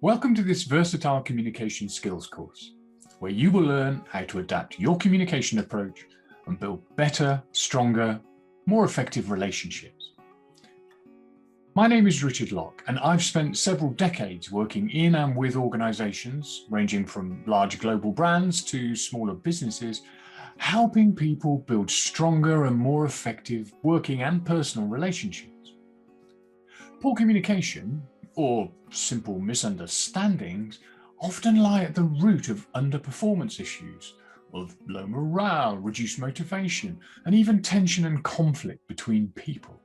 Welcome to this versatile communication skills course, where you will learn how to adapt your communication approach and build better, stronger, more effective relationships. My name is Richard Locke, and I've spent several decades working in and with organizations, ranging from large global brands to smaller businesses, helping people build stronger and more effective working and personal relationships. Poor communication, or simple misunderstandings, often lie at the root of underperformance issues, of low morale, reduced motivation, and even tension and conflict between people.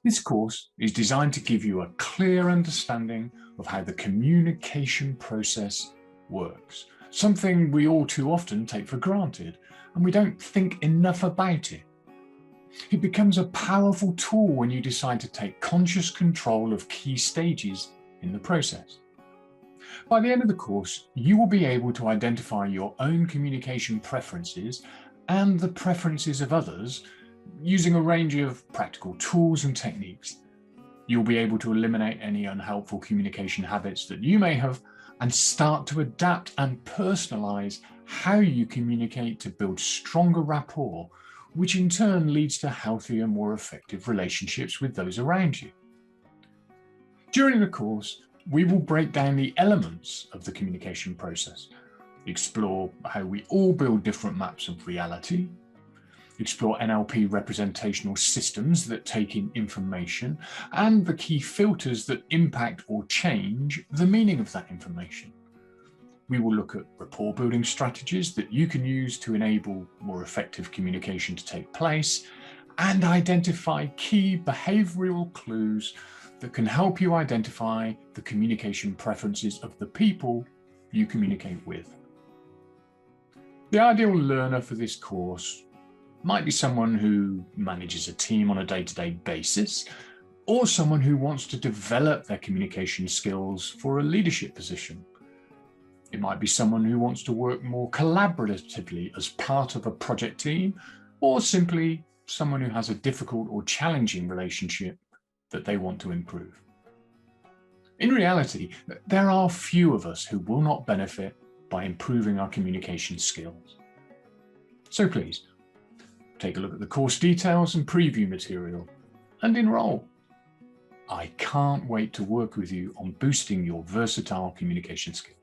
This course is designed to give you a clear understanding of how the communication process works, something we all too often take for granted, and we don't think enough about it. It becomes a powerful tool when you decide to take conscious control of key stages in the process. By the end of the course, you will be able to identify your own communication preferences and the preferences of others using a range of practical tools and techniques. You'll be able to eliminate any unhelpful communication habits that you may have and start to adapt and personalize how you communicate to build stronger rapport, which in turn leads to healthier, more effective relationships with those around you. During the course, we will break down the elements of the communication process, explore how we all build different maps of reality, explore NLP representational systems that take in information, and the key filters that impact or change the meaning of that information. We will look at rapport building strategies that you can use to enable more effective communication to take place, and identify key behavioral clues that can help you identify the communication preferences of the people you communicate with. The ideal learner for this course might be someone who manages a team on a day-to-day basis, or someone who wants to develop their communication skills for a leadership position. It might be someone who wants to work more collaboratively as part of a project team, or simply someone who has a difficult or challenging relationship that they want to improve. In reality, there are few of us who will not benefit by improving our communication skills. So please, take a look at the course details and preview material and enroll. I can't wait to work with you on boosting your versatile communication skills.